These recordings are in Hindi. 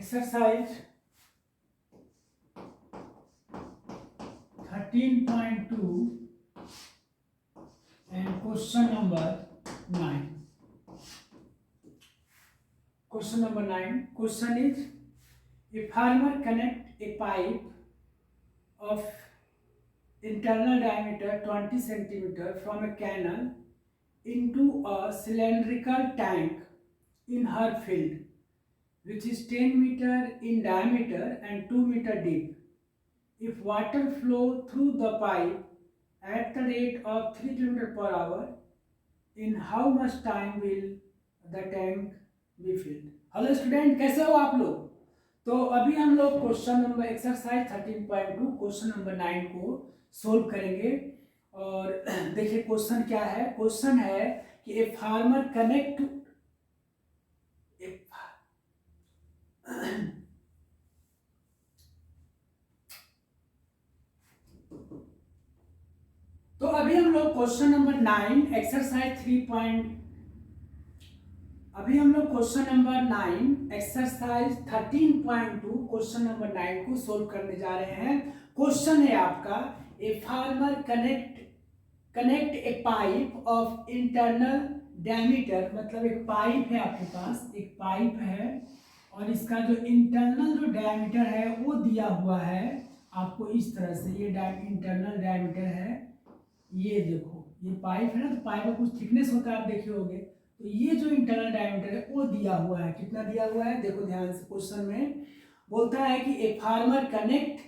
Exercise 13.2 and question number 9. Question number 9. Question is: a farmer connect a pipe of internal diameter 20 centimeter from a canal into a cylindrical tank in her field, which is 10 meter in diameter and 2 meter deep. If water flow through the pipe at the rate of 3 km per hour, in how much time will the tank be filled? Hello student, कैसे हो आप लोग? तो अभी हम लोग question number exercise 13.2 question number 9 को सोल्व करेंगे। और देखिए क्वेश्चन क्या है। क्वेश्चन है कि ए फार्मर कनेक्ट तो अभी हम लोग क्वेश्चन नंबर 9 एक्सरसाइज 3. अभी हम लोग question number 9 exercise 13.2 question number 9 को सोल्व करने जा रहे हैं। क्वेश्चन है आपका: a farmer connect A pipe of internal diameter, मतलब एक पाइप है आपके पास, एक पाइप है और इसका जो इंटरनल जो डायमीटर है वो दिया हुआ है आपको इस तरह से। ये इंटरनल डायमीटर है, ये देखो ये पाइप है ना, तो पाइप का कुछ थिकनेस होता है, आप देखे होंगे। तो ये जो इंटरनल डायमीटर है वो दिया हुआ है। कितना दिया हुआ है देखो ध्यान से। क्वेश्चन में बोलता है कि a farmer connect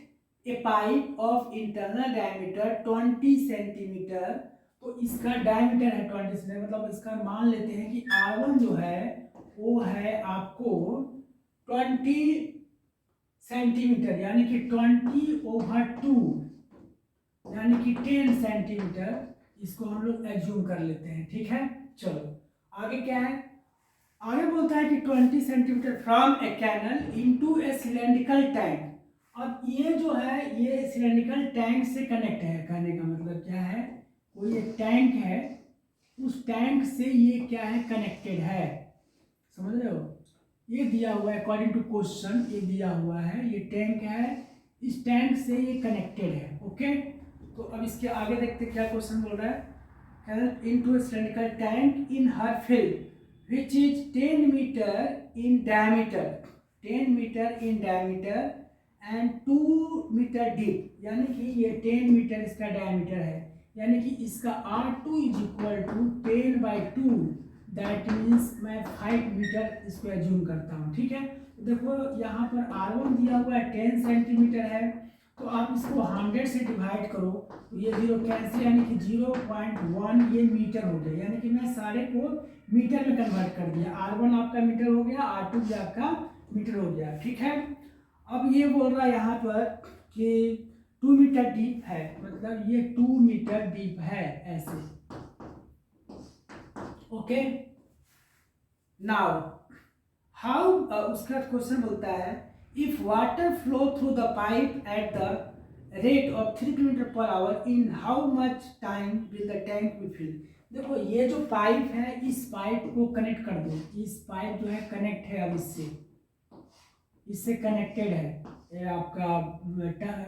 A pipe of internal diameter 20 centimetre. तो इसका डायमीटर है 20 सेंटीमीटर, मतलब इसका मान लेते हैं कि R1 जो है वो है आपको 20 सेंटीमीटर, यानी कि 20/2 यानी कि 10 सेंटीमीटर। इसको हम लोग एज्यूम कर लेते हैं, ठीक है। चलो आगे क्या है। आगे बोलता है कि 20 centimetre from a canal into a cylindrical tank. अब ये जो है ये सिलेंड्रिकल टैंक से कनेक्ट है। कहने का मतलब क्या है, कोई एक टैंक है, उस टैंक से ये क्या है, कनेक्टेड है। समझ रहे हो, ये दिया हुआ है अकॉर्डिंग टू क्वेश्चन, ये दिया हुआ है, ये टैंक है, इस टैंक से ये कनेक्टेड है। ओके, तो अब इसके आगे देखते क्या क्वेश्चन बोल रहा है। into a cylindrical tank in her field which is 10 meter in diameter, 10 meter in diameter and 2 meter deep, यानी कि ये 10 मीटर इसका डायमीटर है, यानी कि इसका R2 is equal to 10/2, that means मैं 5 मीटर इसको एज्यूम करता हूँ, ठीक है। तो देखो यहाँ पर R1 दिया हुआ है 10 सेंटीमीटर है, तो आप इसको 100 से डिवाइड करो तो ये 0 कैंसिल, यानी कि 0.1 ये मीटर हो गया, यानी कि मैं सारे को मीटर में कन्वर्ट कर दिया। R1 आपका मीटर हो गया, R2 भी आपका मीटर हो गया, ठीक है। अब ये बोल रहा है यहाँ पर कि 2 मीटर डीप है, मतलब ये 2 मीटर डीप है ऐसे। ओके, नाउ हाउ, उसका क्वेश्चन बोलता है if water flow through the pipe at the rate of 3 km per hour, in how much time will the tank be filled? देखो ये जो पाइप है, इस पाइप को कनेक्ट कर दो। इस पाइप जो है कनेक्ट है, अब इससे कनेक्टेड है, ये आपका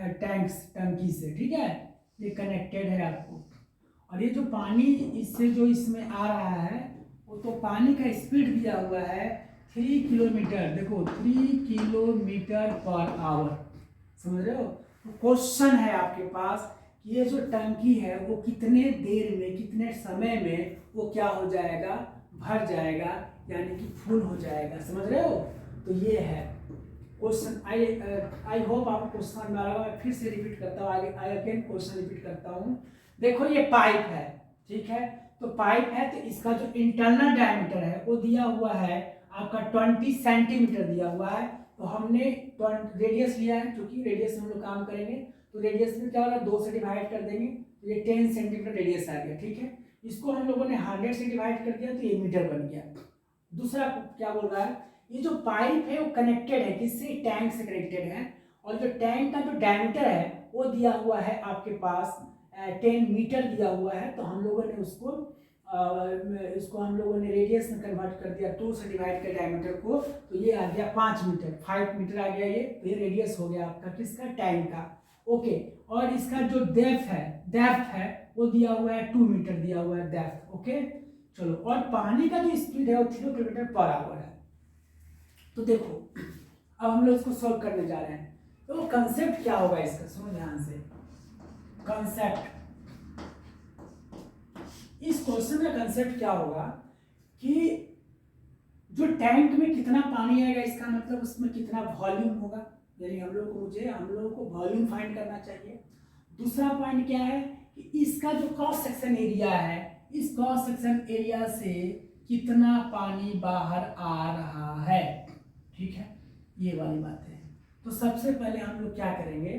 टंकी से, ठीक है, ये कनेक्टेड है आपको। और ये जो पानी इससे जो इसमें आ रहा है, वो तो पानी का स्पीड दिया हुआ है 3 किलोमीटर, देखो 3 किलोमीटर पर आवर। समझ रहे हो। तो क्वेश्चन है आपके पास कि ये जो टंकी है वो कितने देर में, कितने समय में वो क्या हो जाएगा, भर जाएगा, यानी कि फुल हो जाएगा। समझ रहे हो। तो ये है क्वेश्चन। आई होप आपको क्वेश्चन में आ रहा होगा। मैं फिर से रिपीट करता हूँ, आगे अगेन क्वेश्चन रिपीट करता हूँ। देखो ये पाइप है, ठीक है, तो पाइप है, तो इसका जो इंटरनल डायमीटर है वो दिया हुआ है आपका 20 सेंटीमीटर दिया हुआ है। तो हमने रेडियस लिया है, क्योंकि रेडियस हम लोग काम करेंगे, तो रेडियस में क्या होगा, 2 से डिवाइड कर देंगे, तो ये 10 सेंटीमीटर रेडियस आ गया, ठीक है। इसको हम लोगों ने 100 से डिवाइड कर दिया, तो ये मीटर बन गया। दूसरा क्या बोल रहा है, ये जो पाइप है वो कनेक्टेड है, किससे, टैंक से कनेक्टेड है, और जो टैंक का जो डायमीटर है वो दिया हुआ है आपके पास 10 मीटर दिया हुआ है। तो हम लोगों ने उसको इसको हम लोगों ने रेडियस में कन्वर्ट कर दिया, 2 से डिवाइड कर डायमीटर को, तो ये आ गया 5 मीटर, 5 मीटर आ गया ये, तो ये रेडियस हो गया आपका किसका, टैंक का। ओके, और इसका जो डेप्थ है वो दिया हुआ है 2 मीटर दिया हुआ है डेप्थ। ओके चलो, और पानी का जो स्पीड है वो 3 किलोमीटर पर आवर है। तो देखो अब हम लोग इसको सॉल्व करने जा रहे हैं, तो कंसेप्ट क्या होगा इसका, सुनो ध्यान से। कंसेप्ट, इस क्वेश्चन का कंसेप्ट क्या होगा कि जो टैंक में कितना पानी आएगा, इसका मतलब उसमें कितना वॉल्यूम होगा, यानी हम लोगों को वॉल्यूम फाइंड करना चाहिए। दूसरा पॉइंट क्या है कि इसका जो क्रॉस सेक्शन एरिया है, इस क्रॉस सेक्शन एरिया से कितना पानी बाहर आ रहा है, ठीक है, ये वाली बात है। तो सबसे पहले हम लोग क्या करेंगे,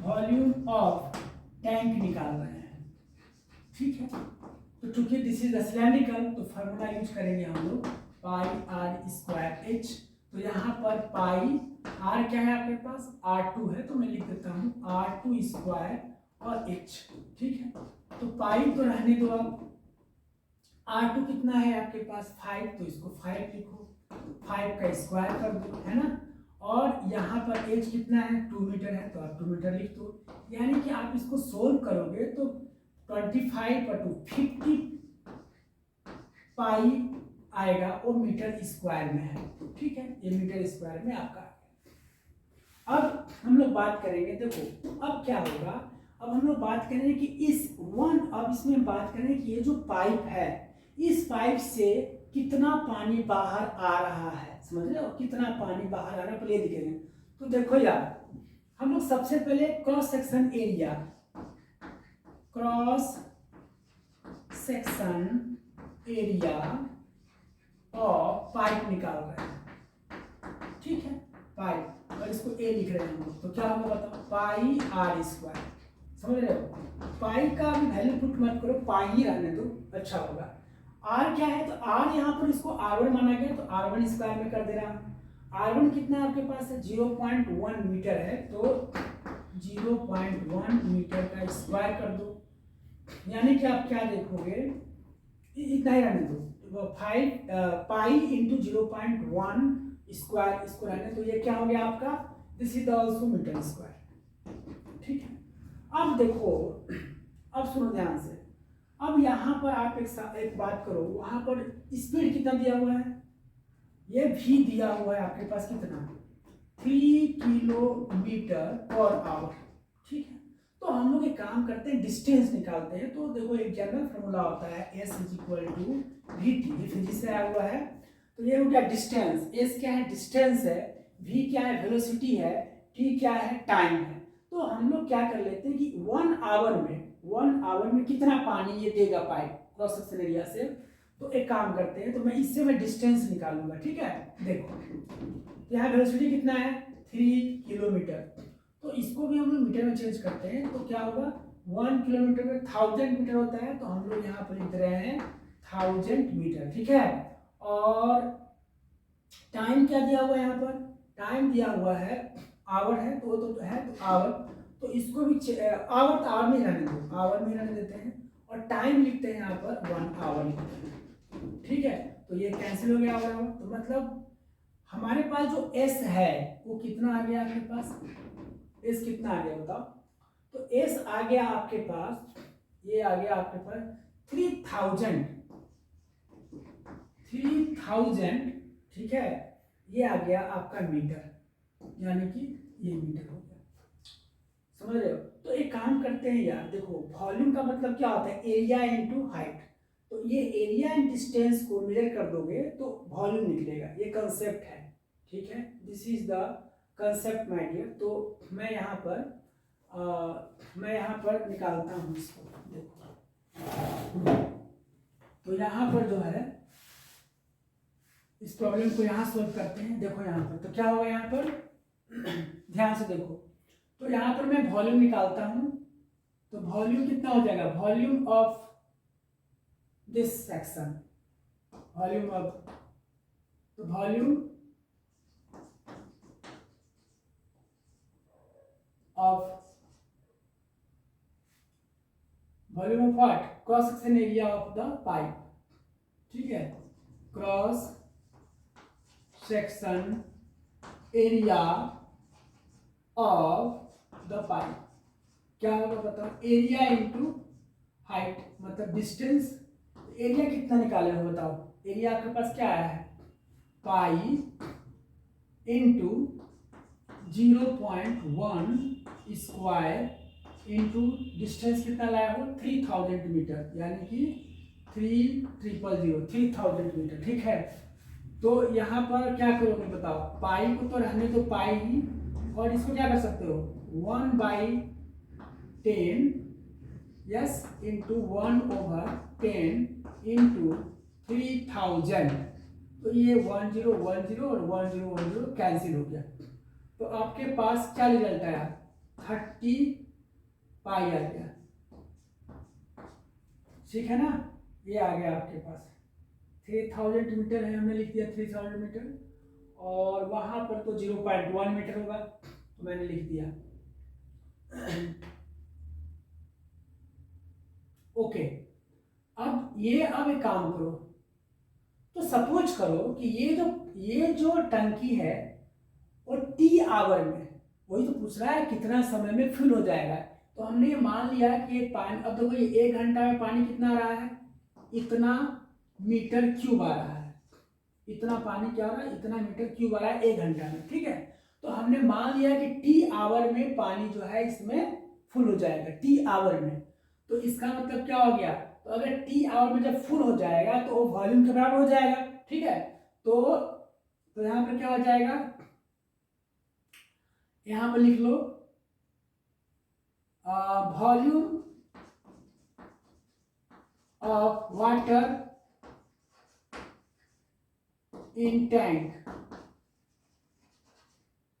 वॉल्यूम ऑफ टैंक निकाल रहे हैं, ठीक है। तो चूंकि दिस इज सिलेंड्रिकल, तो फार्मूला यूज करेंगे हम लोग पाई आर स्क्वायर एच। तो यहाँ पर पाई आर क्या है आपके पास, R2 है, तो मैं लिख देता हूँ R2 स्क्वायर और एच, ठीक है। तो पाई तो रहने दो, अब R2 कितना है आपके पास 5, तो इसको 5 लिखो, 5 का स्क्वायर कर दो, है ना। और यहाँ पर एच कितना है 2 मीटर है, तो आप 2 मीटर लिख दो। यानी कि आप इसको सोल्व करोगे तो 25 पर 2 50 पाई आएगा, वो मीटर स्क्वायर में है, ठीक है, ये मीटर स्क्वायर में आपका। अब हम लोग बात करेंगे, देखो अब क्या होगा, अब हम लोग बात करेंगे कि अब इसमें बात करें कि ये जो पाइप है, इस पाइप से कितना पानी बाहर आ रहा है, समझ रहे हो, कितना पानी बाहर आ रहा है, पहले दिखेंगे। तो देखो यार, हम लोग सबसे पहले क्रॉस सेक्शन एरिया और पाइप निकाल रहे हैं, ठीक है, पाइप, और इसको ए लिख रहे हैं हम लोग। तो क्या होगा बताओ, पाई आर स्क्वायर, समझ रहे हो, पाई का वैल्यू पुट मत करो, पाई ही रहने दो, अच्छा होगा। आर क्या है, तो आर यहाँ पर इसको R1 माना गया, तो R1 स्क्वायर में कर दे रहा हूँ। R1 कितना आपके पास है 0.1 मीटर है, तो 0.1 मीटर का स्क्वायर कर दो, यानी कि आप क्या देखोगे, इतना ही रहने दो, 5 पाई इंटू 0.1 स्क्वायर, इसको रहने, तो ये क्या हो गया आपका, this is also metre square, ठीक है। अब देखो, अब सुनो ध्यान से, अब यहाँ पर आप एक बात करो, वहां पर स्पीड कितना दिया हुआ है, ये भी दिया हुआ है आपके पास कितना, 3 किलोमीटर पर आवर, ठीक है। तो हम लोग एक काम करते हैं, डिस्टेंस निकालते हैं। तो देखो एक जनरल फॉर्मूला होता है S = VT, ये फिजिक्स से आया हुआ है। तो ये हो गया डिस्टेंस, S क्या है, डिस्टेंस है, V क्या है, वेलोसिटी है, T क्या है, टाइम है। तो हम लोग क्या कर लेते हैं कि 1 आवर में कितना पानी ये देगा पाइप क्रॉस सेक्शन एरिया से। तो एक काम करते हैं, तो मैं डिस्टेंस निकालूंगा, ठीक है। देखो यहाँ वेलोसिटी कितना है 3 किलोमीटर, तो इसको भी हम लोग मीटर में चेंज करते हैं, तो क्या होगा 1 किलोमीटर में 1000 मीटर होता है, तो हम लोग यहाँ पर लिख रहे हैं 1000 मीटर, ठीक है। और टाइम क्या दिया हुआ है, यहाँ पर टाइम दिया हुआ है आवर है, तो वो तो है, तो आवर, तो इसको भी आवर तो आवर में रहने दो, आवर में रहने देते हैं, और टाइम लिखते हैं यहाँ पर 1 आवर लिखते हैं, ठीक है। तो ये कैंसिल हो गया आवर, तो मतलब हमारे पास जो S है वो कितना आ गया आपके पास, S कितना आ गया बताओ, तो S आ गया आपके पास, ये आ गया आपके पास 3000, ठीक है, ये आ गया आपका मीटर, यानी कि ये मीटर हो गया, समझ रहे हो। तो एक काम करते हैं यार, देखो वॉल्यूम का मतलब क्या होता है, एरिया इनटू हाइट, तो ये एरिया एंड डिस्टेंस को मेजर कर दोगे तो वॉल्यूम निकलेगा, ये कंसेप्ट है, ठीक है, this is the concept my dear. तो मैं यहाँ पर निकालता हूँ इसको, देखो तो यहाँ पर जो है इस प्रॉब्लम को यहाँ सोल्व करते हैं। देखो यहाँ पर तो क्या होगा, यहाँ पर ध्यान से देखो, तो यहाँ पर मैं वॉल्यूम निकालता हूँ, तो वॉल्यूम कितना हो जाएगा, volume of this section, volume of, तो volume of volume of what, cross section area of the pipe, ठीक है, cross section area of the pipe क्या होगा बताओ, एरिया इंटू हाइट मतलब डिस्टेंस। एरिया कितना निकाले हो बताओ, एरिया आपके पास क्या आया है, pi into 0.1 square into distance कितना लाया हो 3000 मीटर, यानी कि 3000 मीटर, ठीक है। तो यहाँ पर क्या करोगे बताओ, पाई को तो रहने दो पाई ही, और इसको क्या कर सकते हो 1/10 यस इंटू 1/10 इंटू 3000, तो ये 1010 और 1010 कैंसिल हो गया, तो आपके पास क्या रिजल्ट आया 30 पाई आ गया, ठीक है ना, ये आ गया आपके पास 3000 मीटर है, हमने लिख दिया 3000 मीटर, और वहां पर तो 0.1 मीटर होगा तो मैंने लिख दिया ओके। अब एक काम करो, तो सपोज करो कि ये जो टंकी है वो टी आवर में, वही तो पूछ रहा है कितना समय में फिल हो जाएगा, तो हमने ये मान लिया कि ये पानी, अब देखो ये 1 घंटा में पानी कितना आ रहा है, इतना मीटर क्यूब आ रहा है, इतना पानी क्या आ रहा है, इतना मीटर क्यूब आ रहा है 1 घंटा में, ठीक है। तो हमने मान लिया कि टी आवर में पानी जो है इसमें फुल हो जाएगा, टी आवर में, तो इसका मतलब क्या हो गया, तो अगर टी आवर में जब फुल हो जाएगा तो वो वॉल्यूम के बराबर हो जाएगा, ठीक है। तो यहाँ पर क्या हो जाएगा, यहाँ पर लिख लो volume of water in tank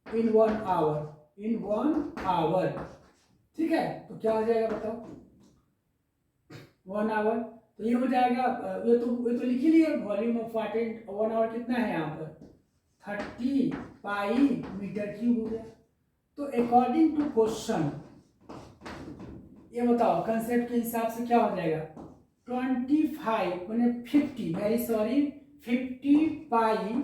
in 1 hour, ठीक है। तो क्या हो जाएगा बताओ 1 आवर, तो ये हो जाएगा, ये तो लिख ही लिए, volume of water in 1 hour कितना है यहाँ पर 30 पाई मीटर क्यूब हो गया। तो अकॉर्डिंग टू क्वेश्चन ये बताओ कंसेप्ट के हिसाब से क्या हो जाएगा 25 मैंने 50 वेरी सॉरी 50 पाई,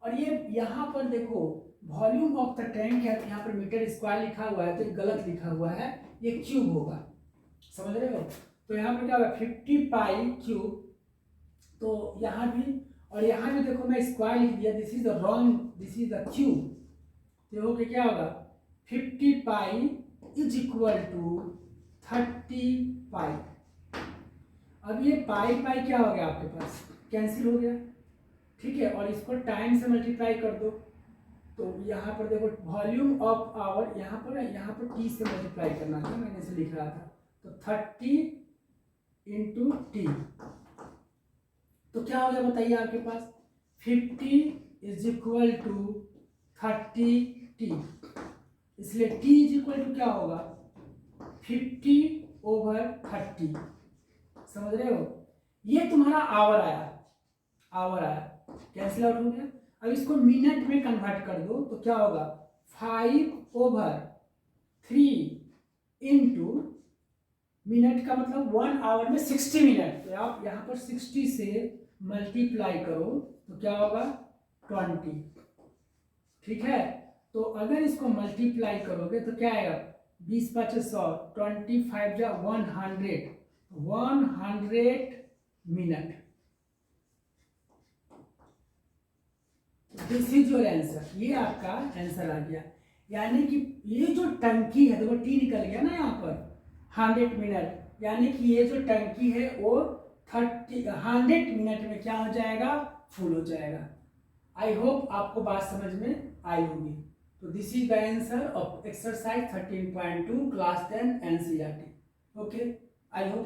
और ये यहाँ पर देखो वॉल्यूम ऑफ द टैंक है, यहाँ पर मीटर स्क्वायर लिखा हुआ है तो गलत लिखा हुआ है, ये क्यूब होगा, समझ रहे हो। तो यहाँ पर क्या होगा 50 पाई क्यूब, तो यहाँ भी और यहाँ भी देखो मैं स्क्वायर लिख दिया, this is the wrong, this is the cube, तो ओके क्या होगा 50 पाई इज इक्वल टू 30 पाई। अब ये पाई पाई क्या हो गया आपके पास कैंसिल हो गया, ठीक है, और इसको टाइम से मल्टीप्लाई कर दो, तो यहाँ पर देखो वॉल्यूम ऑफ आवर, यहाँ पर टी से मल्टीप्लाई करना था, मैंने इसे लिख रहा था, तो 30 इंटू टी, तो क्या हो गया बताइए आपके पास 50 इज इक्वल टू 30 टी, इसलिए टी इज इक्वल टू क्या होगा 50/30, समझ रहे हो। ये तुम्हारा आवर आया कैंसिल आउट हो गया। अब इसको मिनट में कन्वर्ट कर दो तो क्या होगा 5/3 इंटू मिनट का मतलब 1 आवर में 60 मिनट, तो आप यहाँ पर 60 से मल्टीप्लाई करो तो क्या होगा 20, ठीक है। तो अगर इसको मल्टीप्लाई करोगे तो क्या आएगा 20 × 5 = 100, 25 × 100 minute, this is your answer, ये आपका आंसर आ गया। यानी कि ये जो टंकी है देखो टी निकल गया ना यहाँ पर 100 मिनट, यानी कि ये जो टंकी है वो 100 मिनट में क्या हो जाएगा फुल हो जाएगा। आई होप आपको बात समझ में आई होगी। तो this is the answer of exercise 13.2 class 10 NCERT। Okay, I hope